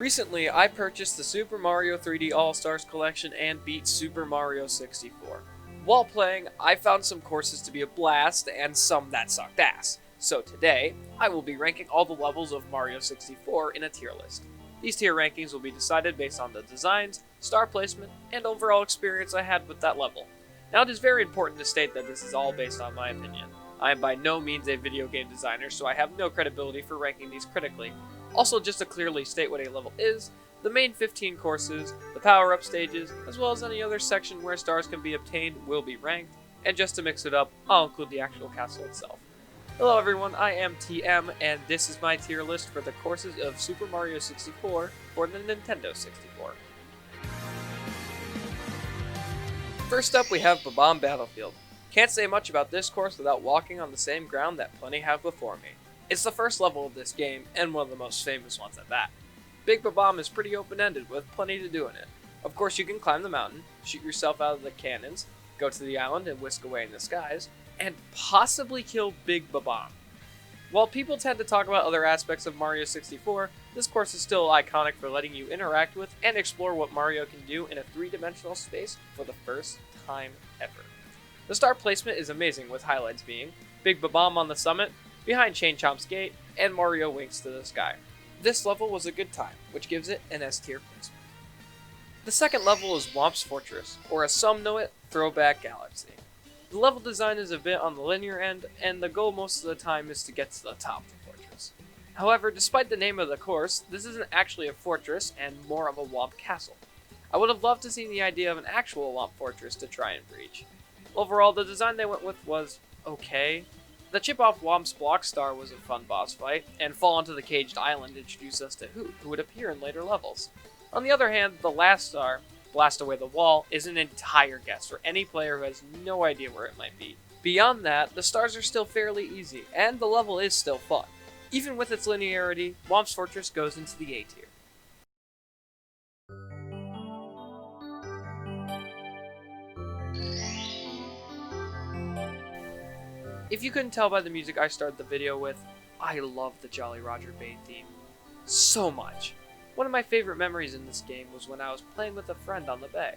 Recently, I purchased the Super Mario 3D All-Stars collection and beat Super Mario 64. While playing, I found some courses to be a blast and some that sucked ass. So today, I will be ranking all the levels of Mario 64 in a tier list. These tier rankings will be decided based on the designs, star placement, and overall experience I had with that level. Now, it is very important to state that this is all based on my opinion. I am by no means a video game designer, so I have no credibility for ranking these critically. Also, just to clearly state what a level is, the main 15 courses, the power-up stages, as well as any other section where stars can be obtained will be ranked, and just to mix it up, I'll include the actual castle itself. Hello everyone, I am TM, and this is my tier list for the courses of Super Mario 64 for the Nintendo 64. First up, we have Bob-omb Battlefield. Can't say much about this course without walking on the same ground that plenty have before me. It's the first level of this game, and one of the most famous ones at that. Big Bob-omb is pretty open-ended, with plenty to do in it. Of course, you can climb the mountain, shoot yourself out of the cannons, go to the island and whisk away in the skies, and possibly kill Big Bob-omb. While people tend to talk about other aspects of Mario 64, this course is still iconic for letting you interact with and explore what Mario can do in a three-dimensional space for the first time ever. The star placement is amazing, with highlights being Big Bob-omb on the summit, behind Chain Chomp's gate, and Mario winks to the sky. This level was a good time, which gives it an S tier placement. The second level is Whomp's Fortress, or as some know it, Throwback Galaxy. The level design is a bit on the linear end, and the goal most of the time is to get to the top of the fortress. However, despite the name of the course, this isn't actually a fortress and more of a Whomp castle. I would have loved to see the idea of an actual Whomp Fortress to try and breach. Overall, the design they went with was okay. The chip off Whomp's block star was a fun boss fight, and Fall onto the Caged Island introduced us to Hoot, who would appear in later levels. On the other hand, the last star, Blast Away the Wall, is an entire guess for any player who has no idea where it might be. Beyond that, the stars are still fairly easy, and the level is still fun. Even with its linearity, Whomp's Fortress goes into the A tier. If you couldn't tell by the music I started the video with, I love the Jolly Roger Bay theme so much. One of my favorite memories in this game was when I was playing with a friend on the bay.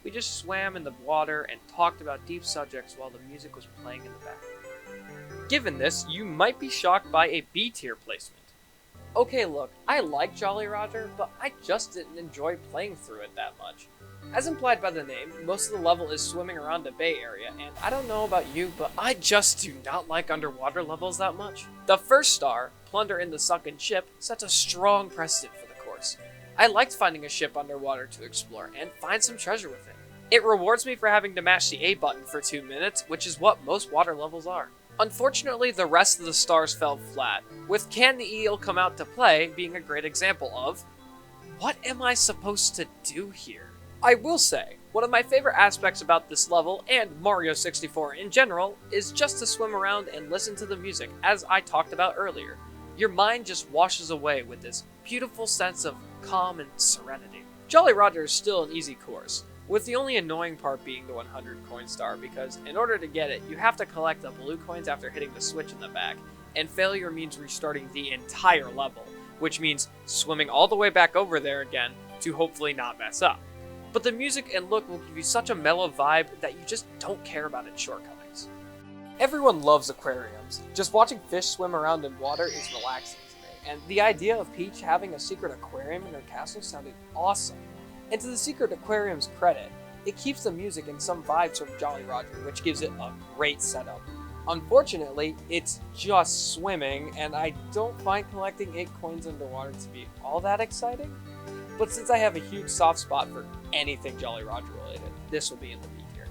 We just swam in the water and talked about deep subjects while the music was playing in the back. Given this, you might be shocked by a B tier placement. Okay, look, I like Jolly Roger, but I just didn't enjoy playing through it that much. As implied by the name, most of the level is swimming around the bay area, and I don't know about you, but I just do not like underwater levels that much. The first star, Plunder in the Sunken Ship, sets a strong precedent for the course. I liked finding a ship underwater to explore and find some treasure with it. It rewards me for having to mash the A button for 2 minutes, which is what most water levels are. Unfortunately, the rest of the stars fell flat, with Can the Eel Come Out to Play being a great example of, what am I supposed to do here? I will say, one of my favorite aspects about this level, and Mario 64 in general, is just to swim around and listen to the music, as I talked about earlier. Your mind just washes away with this beautiful sense of calm and serenity. Jolly Roger is still an easy course, with the only annoying part being the 100 coin star, because in order to get it, you have to collect the blue coins after hitting the switch in the back, and failure means restarting the entire level, which means swimming all the way back over there again to hopefully not mess up. But the music and look will give you such a mellow vibe that you just don't care about its shortcomings. Everyone loves aquariums. Just watching fish swim around in water is relaxing to me, and the idea of Peach having a secret aquarium in her castle sounded awesome. And to the secret aquarium's credit, it keeps the music and some vibes from Jolly Roger, which gives it a great setup. Unfortunately, it's just swimming, and I don't find collecting 8 coins underwater to be all that exciting. But since I have a huge soft spot for anything Jolly Roger related, this will be in the B tier.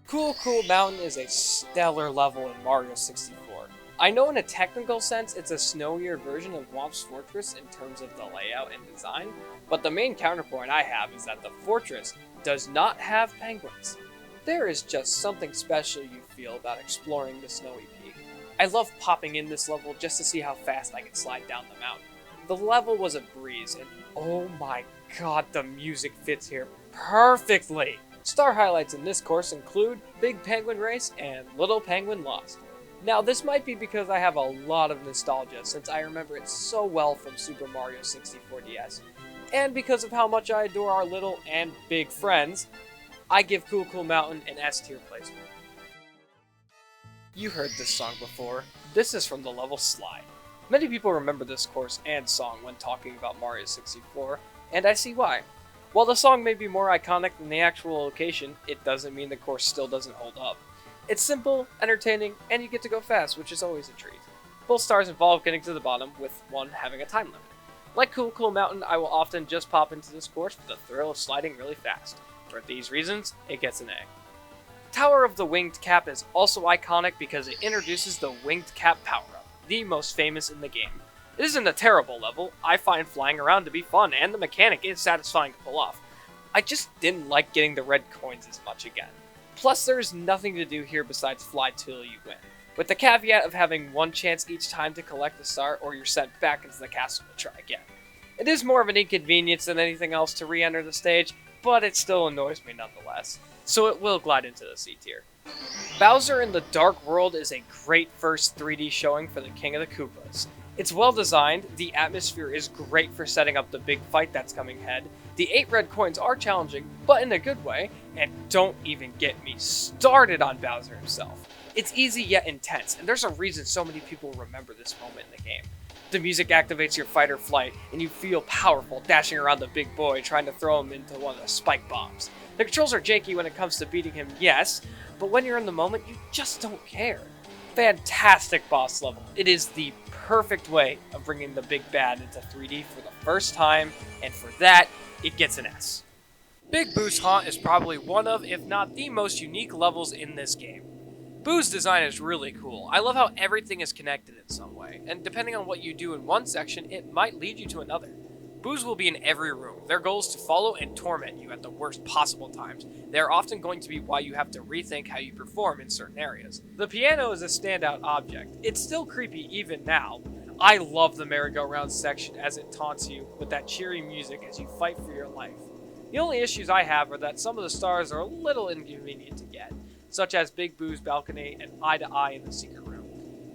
Cool Cool Mountain is a stellar level in Mario 64. I know in a technical sense it's a snowier version of Whomp's Fortress in terms of the layout and design, but the main counterpoint I have is that the fortress does not have penguins. There is just something special you feel about exploring the snowy peak. I love popping in this level just to see how fast I can slide down the mountain. The level was a breeze, and oh my god, the music fits here perfectly! Star highlights in this course include Big Penguin Race and Little Penguin Lost. Now, this might be because I have a lot of nostalgia since I remember it so well from Super Mario 64 DS, and because of how much I adore our little and big friends, I give Cool Cool Mountain an S tier placement. You heard this song before. This is from the level Slide. Many people remember this course and song when talking about Mario 64, and I see why. While the song may be more iconic than the actual location, it doesn't mean the course still doesn't hold up. It's simple, entertaining, and you get to go fast, which is always a treat. Both stars involve getting to the bottom, with one having a time limit. Like Cool Cool Mountain, I will often just pop into this course for the thrill of sliding really fast. For these reasons, it gets an A. Tower of the Winged Cap is also iconic because it introduces the Winged Cap power-up, the most famous in the game. It isn't a terrible level. I find flying around to be fun, and the mechanic is satisfying to pull off. I just didn't like getting the red coins as much again. Plus, there is nothing to do here besides fly till you win, with the caveat of having one chance each time to collect the star or you're sent back into the castle to try again. It is more of an inconvenience than anything else to re-enter the stage, but it still annoys me nonetheless, so it will glide into the C tier. Bowser in the Dark World is a great first 3D showing for the King of the Koopas. It's well designed, the atmosphere is great for setting up the big fight that's coming ahead, the 8 red coins are challenging, but in a good way, and don't even get me started on Bowser himself. It's easy yet intense, and there's a reason so many people remember this moment in the game. The music activates your fight or flight, and you feel powerful dashing around the big boy trying to throw him into one of the spike bombs. The controls are janky when it comes to beating him, yes, but when you're in the moment, you just don't care. Fantastic boss level. It is the perfect way of bringing the big bad into 3D for the first time, and for that, it gets an S. Big Boo's Haunt is probably one of, if not the most unique levels in this game. Boo's design is really cool. I love how everything is connected in some way, and depending on what you do in one section, it might lead you to another. Boos will be in every room. Their goal is to follow and torment you at the worst possible times. They are often going to be why you have to rethink how you perform in certain areas. The piano is a standout object. It's still creepy even now. I love the merry-go-round section as it taunts you with that cheery music as you fight for your life. The only issues I have are that some of the stars are a little inconvenient to get, such as Big Boo's balcony and eye-to-eye in the secret room.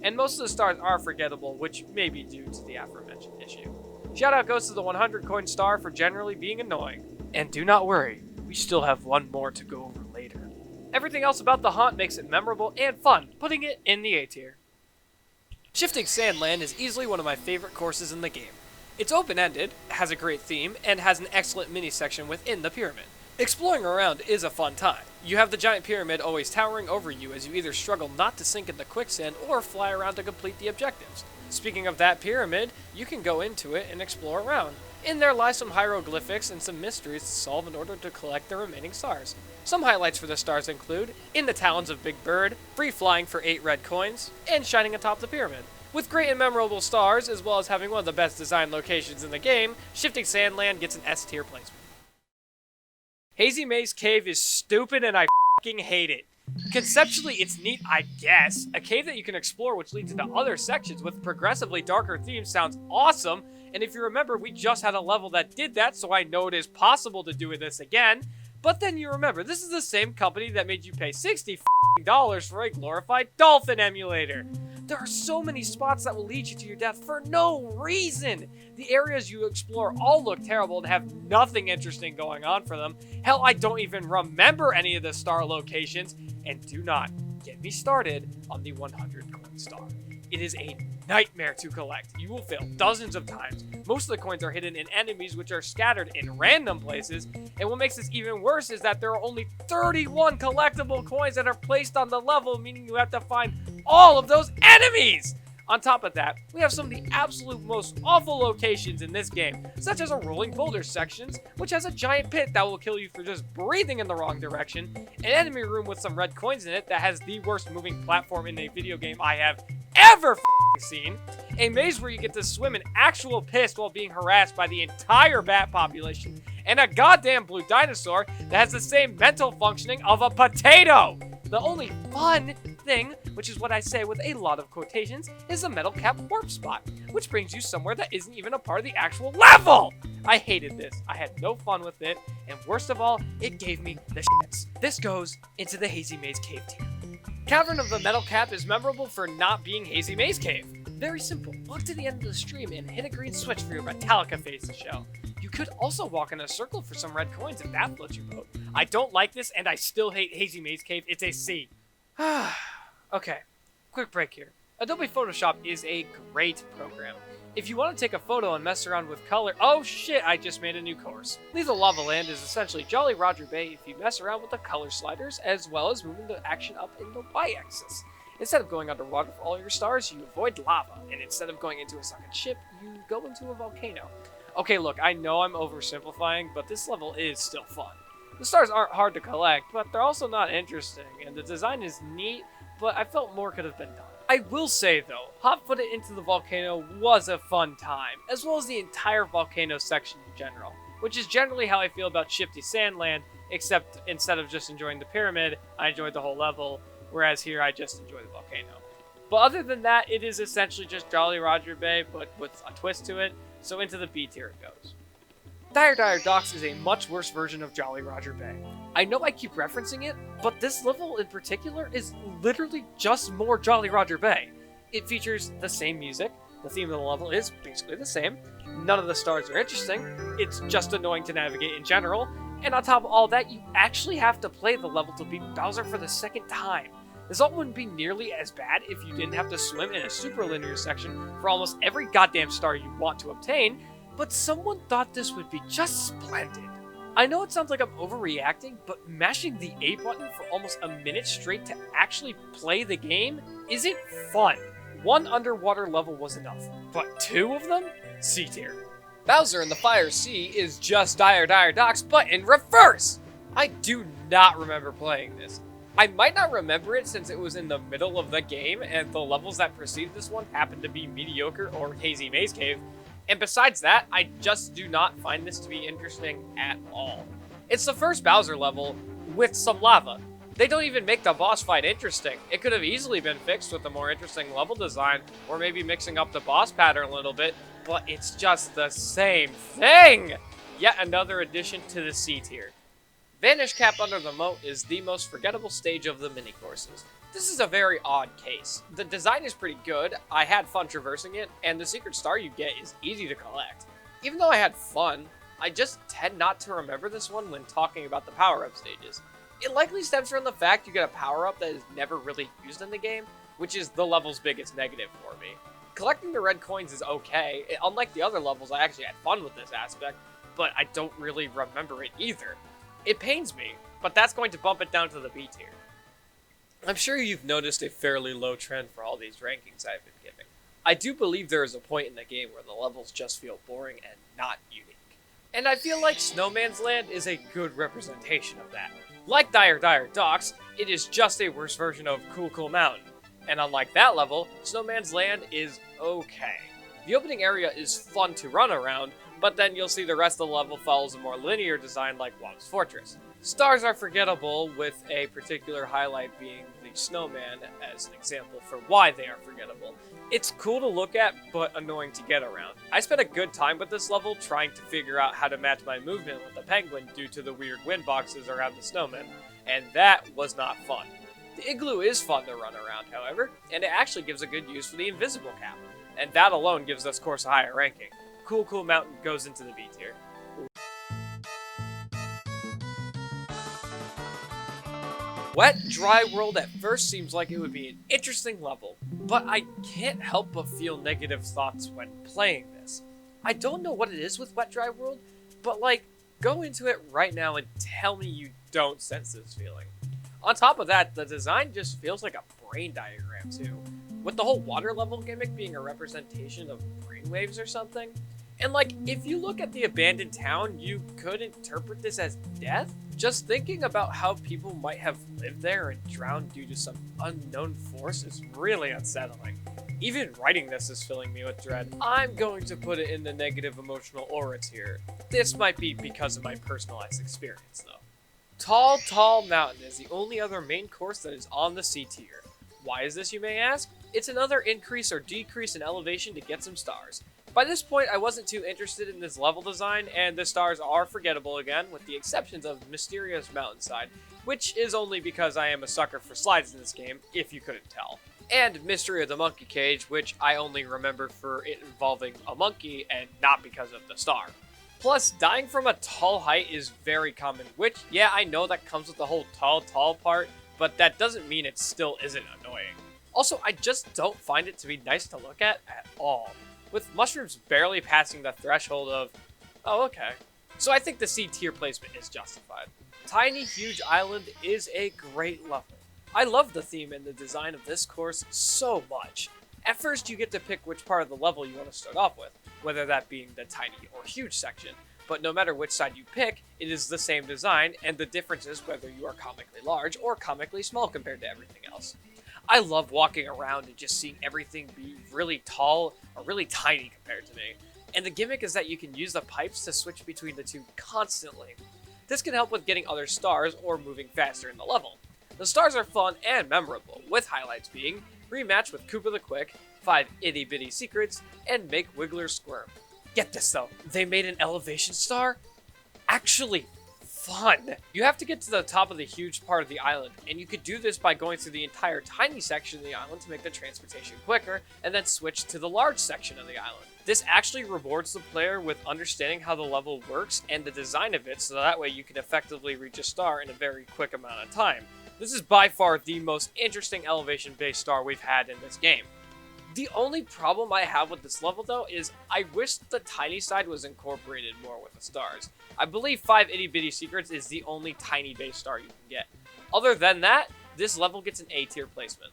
And most of the stars are forgettable, which may be due to the aforementioned issue. Shoutout goes to the 100 coin star for generally being annoying. And do not worry, we still have one more to go over later. Everything else about the haunt makes it memorable and fun, putting it in the A tier. Shifting Sandland is easily one of my favorite courses in the game. It's open-ended, has a great theme, and has an excellent mini-section within the pyramid. Exploring around is a fun time. You have the giant pyramid always towering over you as you either struggle not to sink in the quicksand or fly around to complete the objectives. Speaking of that pyramid, you can go into it and explore around. In there lie some hieroglyphics and some mysteries to solve in order to collect the remaining stars. Some highlights for the stars include In the Talons of Big Bird, free flying for 8 red coins, and shining atop the pyramid. With great and memorable stars, as well as having one of the best designed locations in the game, Shifting Sandland gets an S tier placement. Hazy Maze Cave is stupid and I f***ing hate it. Conceptually, it's neat, I guess. A cave that you can explore which leads into other sections with progressively darker themes sounds awesome, and if you remember, we just had a level that did that, so I know it is possible to do this again. But then you remember, this is the same company that made you pay $60 for a glorified dolphin emulator. There are so many spots that will lead you to your death for no reason. The areas you explore all look terrible and have nothing interesting going on for them. Hell, I don't even remember any of the star locations. And do not get me started on the 100 coin star. It is a nightmare to collect. You will fail dozens of times. Most of the coins are hidden in enemies which are scattered in random places. And what makes this even worse is that there are only 31 collectible coins that are placed on the level, meaning you have to find all of those enemies! On top of that, we have some of the absolute most awful locations in this game, such as a rolling boulder sections, which has a giant pit that will kill you for just breathing in the wrong direction, an enemy room with some red coins in it that has the worst moving platform in a video game I have ever seen, a maze where you get to swim in actual piss while being harassed by the entire bat population, and a goddamn blue dinosaur that has the same mental functioning of a potato! The only fun thing, which is what I say with a lot of quotations, is the metal cap warp spot, which brings you somewhere that isn't even a part of the actual level! I hated this. I had no fun with it, and worst of all, it gave me the shits. This goes into the Hazy Maze Cave tier. Cavern of the Metal Cap is memorable for not being Hazy Maze Cave. Very simple. Walk to the end of the stream and hit a green switch for your Metallica face to show. You could also walk in a circle for some red coins if that floats your boat. I don't like this, and I still hate Hazy Maze Cave. It's a C. Okay, quick break here. Adobe Photoshop is a great program. If you want to take a photo and mess around with color— oh shit, I just made a new course. Lethal Lava Land is essentially Jolly Roger Bay if you mess around with the color sliders, as well as moving the action up in the y-axis. Instead of going underwater for all your stars, you avoid lava, and instead of going into a sunken ship, you go into a volcano. Okay, look, I know I'm oversimplifying, but this level is still fun. The stars aren't hard to collect, but they're also not interesting, and the design is neat, but I felt more could have been done. I will say though, hot-footed into the volcano was a fun time, as well as the entire volcano section in general, which is generally how I feel about Shifty Sandland, except instead of just enjoying the pyramid, I enjoyed the whole level, whereas here I just enjoy the volcano. But other than that, it is essentially just Jolly Roger Bay, but with a twist to it, so into the B tier it goes. Dire Dire Docks is a much worse version of Jolly Roger Bay. I know I keep referencing it, but this level in particular is literally just more Jolly Roger Bay. It features the same music, the theme of the level is basically the same, none of the stars are interesting, it's just annoying to navigate in general, and on top of all that, you actually have to play the level to beat Bowser for the second time. This all wouldn't be nearly as bad if you didn't have to swim in a super linear section for almost every goddamn star you want to obtain, but someone thought this would be just splendid. I know it sounds like I'm overreacting, but mashing the A button for almost a minute straight to actually play the game isn't fun. One underwater level was enough, but two of them? C tier. Bowser in the Fire Sea is just Dire Dire Docks, but in reverse! I do not remember playing this. I might not remember it since it was in the middle of the game, and the levels that preceded this one happened to be mediocre or Hazy Maze Cave, and besides that, I just do not find this to be interesting at all. It's the first Bowser level with some lava. They don't even make the boss fight interesting. It could have easily been fixed with a more interesting level design, or maybe mixing up the boss pattern a little bit, but it's just the same thing! Yet another addition to the C tier. Vanish Cap Under the Moat is the most forgettable stage of the mini-courses. This is a very odd case. The design is pretty good, I had fun traversing it, and the secret star you get is easy to collect. Even though I had fun, I just tend not to remember this one when talking about the power-up stages. It likely stems from the fact you get a power-up that is never really used in the game, which is the level's biggest negative for me. Collecting the red coins is okay. Unlike the other levels, I actually had fun with this aspect, but I don't really remember it either. It pains me, but that's going to bump it down to the B tier. I'm sure you've noticed a fairly low trend for all these rankings I've been giving. I do believe there is a point in the game where the levels just feel boring and not unique. And I feel like Snowman's Land is a good representation of that. Like Dire Dire Docks, it is just a worse version of Cool Cool Mountain. And unlike that level, Snowman's Land is okay. The opening area is fun to run around, but then you'll see the rest of the level follows a more linear design like Wom's Fortress. Stars are forgettable, with a particular highlight being the snowman as an example for why they are forgettable. It's cool to look at, but annoying to get around. I spent a good time with this level trying to figure out how to match my movement with the penguin due to the weird wind boxes around the snowman, and that was not fun. The igloo is fun to run around, however, and it actually gives a good use for the invisible cap, and that alone gives this course a higher ranking. Cool Cool Mountain goes into the B tier. Wet Dry World at first seems like it would be an interesting level, but I can't help but feel negative thoughts when playing this. I don't know what it is with Wet Dry World, but go into it right now and tell me you don't sense this feeling. On top of that, the design just feels like a brain diagram too, with the whole water level gimmick being a representation of brainwaves or something. And if you look at the abandoned town, you could interpret this as death. Just thinking about how people might have lived there and drowned due to some unknown force is really unsettling. Even writing this is filling me with dread. I'm going to put it in the negative emotional aura tier. This might be because of my personalized experience though. Tall Tall Mountain is the only other main course that is on the C tier. Why is this, you may ask? It's another increase or decrease in elevation to get some stars. By this point, I wasn't too interested in this level design, and the stars are forgettable again, with the exceptions of Mysterious Mountainside, which is only because I am a sucker for slides in this game, if you couldn't tell. And Mystery of the Monkey Cage, which I only remember for it involving a monkey and not because of the star. Plus, dying from a tall height is very common, which, yeah, I know that comes with the whole tall part, but that doesn't mean it still isn't annoying. Also, I just don't find it to be nice to look at all, with mushrooms barely passing the threshold of, oh, okay. So I think the C tier placement is justified. Tiny Huge Island is a great level. I love the theme and the design of this course so much. At first, you get to pick which part of the level you want to start off with, whether that being the tiny or huge section, but no matter which side you pick, it is the same design, and the difference is whether you are comically large or comically small compared to everything else. I love walking around and just seeing everything be really tall or really tiny compared to me. And the gimmick is that you can use the pipes to switch between the two constantly. This can help with getting other stars or moving faster in the level. The stars are fun and memorable, with highlights being Rematch with Koopa the Quick, 5 Itty Bitty Secrets, and Make Wiggler Squirm. Get this though, they made an elevation star? Actually fun. You have to get to the top of the huge part of the island, and you could do this by going through the entire tiny section of the island to make the transportation quicker, and then switch to the large section of the island. This actually rewards the player with understanding how the level works and the design of it, so that way you can effectively reach a star in a very quick amount of time. This is by far the most interesting elevation-based star we've had in this game. The only problem I have with this level, though, is I wish the tiny side was incorporated more with the stars. I believe 5 Itty Bitty Secrets is the only tiny base star you can get. Other than that, this level gets an A tier placement.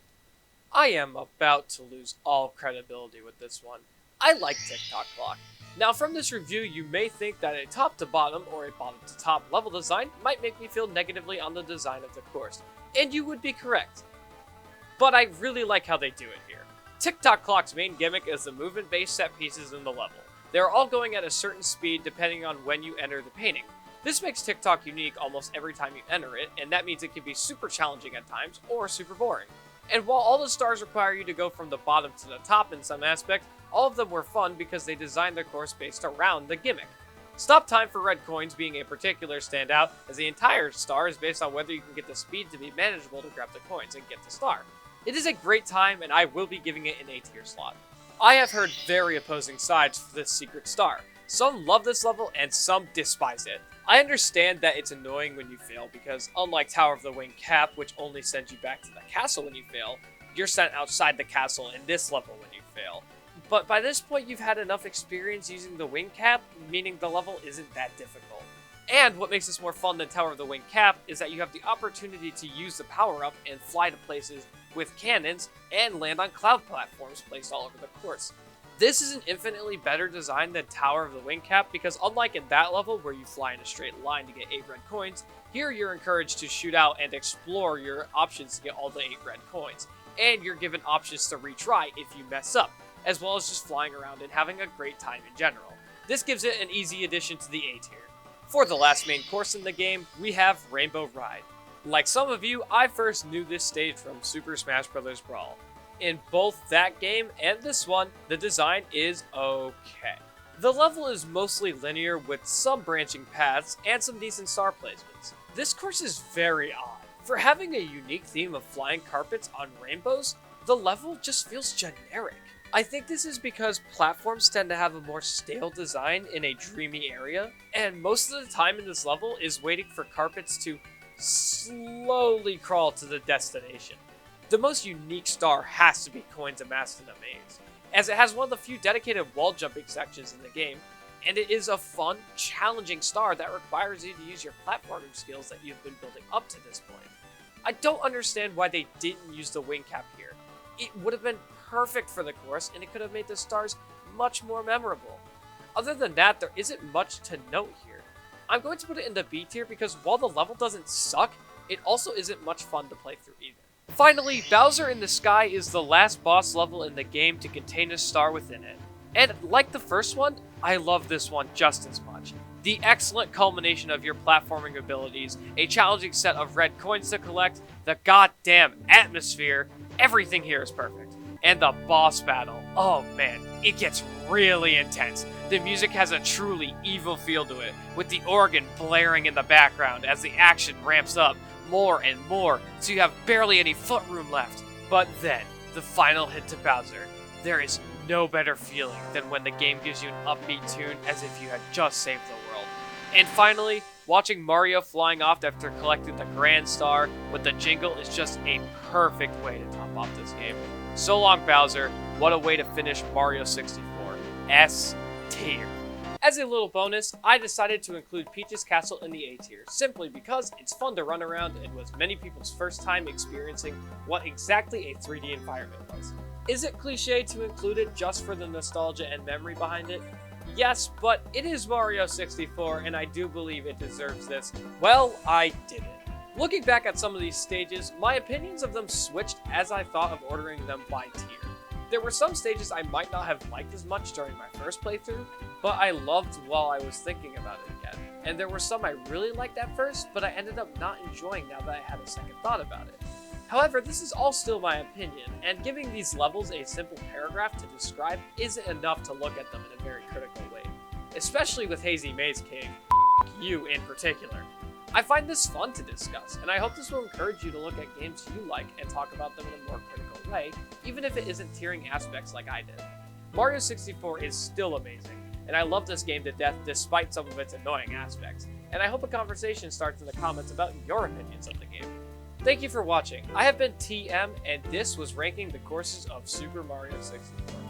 I am about to lose all credibility with this one. I like Tick-Tock Clock. Now, from this review, you may think that a top to bottom or a bottom to top level design might make me feel negatively on the design of the course, and you would be correct. But I really like how they do it here. Tick-Tock Clock's main gimmick is the movement-based set pieces in the level. They are all going at a certain speed depending on when you enter the painting. This makes Tick-Tock unique almost every time you enter it, and that means it can be super challenging at times, or super boring. And while all the stars require you to go from the bottom to the top in some aspect, all of them were fun because they designed their course based around the gimmick. Stop time for red coins being a particular standout, as the entire star is based on whether you can get the speed to be manageable to grab the coins and get the star. It is a great time, and I will be giving it an A tier slot. I have heard very opposing sides for this secret star. Some love this level, and some despise it. I understand that it's annoying when you fail, because unlike Tower of the Winged Cap, which only sends you back to the castle when you fail, you're sent outside the castle in this level when you fail. But by this point, you've had enough experience using the Winged Cap, meaning the level isn't that difficult. And what makes this more fun than Tower of the Winged Cap is that you have the opportunity to use the power-up and fly to places with cannons and land on cloud platforms placed all over the course. This is an infinitely better design than Tower of the Winged Cap because unlike in that level where you fly in a straight line to get 8 red coins, here you're encouraged to shoot out and explore your options to get all the 8 red coins. And you're given options to retry if you mess up, as well as just flying around and having a great time in general. This gives it an easy addition to the A tier. For the last main course in the game, we have Rainbow Ride. Like some of you, I first knew this stage from Super Smash Bros. Brawl. In both that game and this one, the design is okay. The level is mostly linear with some branching paths and some decent star placements. This course is very odd. For having a unique theme of flying carpets on rainbows, the level just feels generic. I think this is because platforms tend to have a more stale design in a dreamy area, and most of the time in this level is waiting for carpets to slowly crawl to the destination. The most unique star has to be Coins Amassed in a Maze, as it has one of the few dedicated wall jumping sections in the game, and it is a fun, challenging star that requires you to use your platforming skills that you've been building up to this point. I don't understand why they didn't use the wing cap here. It would have been perfect for the course, and it could have made the stars much more memorable. Other than that, there isn't much to note here. I'm going to put it in the B tier because while the level doesn't suck, it also isn't much fun to play through either. Finally, Bowser in the Sky is the last boss level in the game to contain a star within it. And like the first one, I love this one just as much. The excellent culmination of your platforming abilities, a challenging set of red coins to collect, the goddamn atmosphere, everything here is perfect. And the boss battle. Oh man, it gets really intense. The music has a truly evil feel to it, with the organ blaring in the background as the action ramps up more and more, so you have barely any footroom left. But then, the final hit to Bowser. There is no better feeling than when the game gives you an upbeat tune as if you had just saved the world. And finally, watching Mario flying off after collecting the Grand Star with the jingle is just a perfect way to top off this game. So long, Bowser. What a way to finish Mario 64. S tier. As a little bonus, I decided to include Peach's Castle in the A tier, simply because it's fun to run around and was many people's first time experiencing what exactly a 3D environment was. Is it cliche to include it just for the nostalgia and memory behind it? Yes, but it is Mario 64, and I do believe it deserves this. Well, I did it. Looking back at some of these stages, my opinions of them switched as I thought of ordering them by tier. There were some stages I might not have liked as much during my first playthrough, but I loved while I was thinking about it again. And there were some I really liked at first, but I ended up not enjoying now that I had a second thought about it. However, this is all still my opinion, and giving these levels a simple paragraph to describe isn't enough to look at them in a very critical way. Especially with Hazy Maze King, you in particular. I find this fun to discuss, and I hope this will encourage you to look at games you like and talk about them in a more critical way, even if it isn't tiering aspects like I did. Mario 64 is still amazing, and I love this game to death despite some of its annoying aspects, and I hope a conversation starts in the comments about your opinions of the game. Thank you for watching. I have been TM, and this was ranking the courses of Super Mario 64.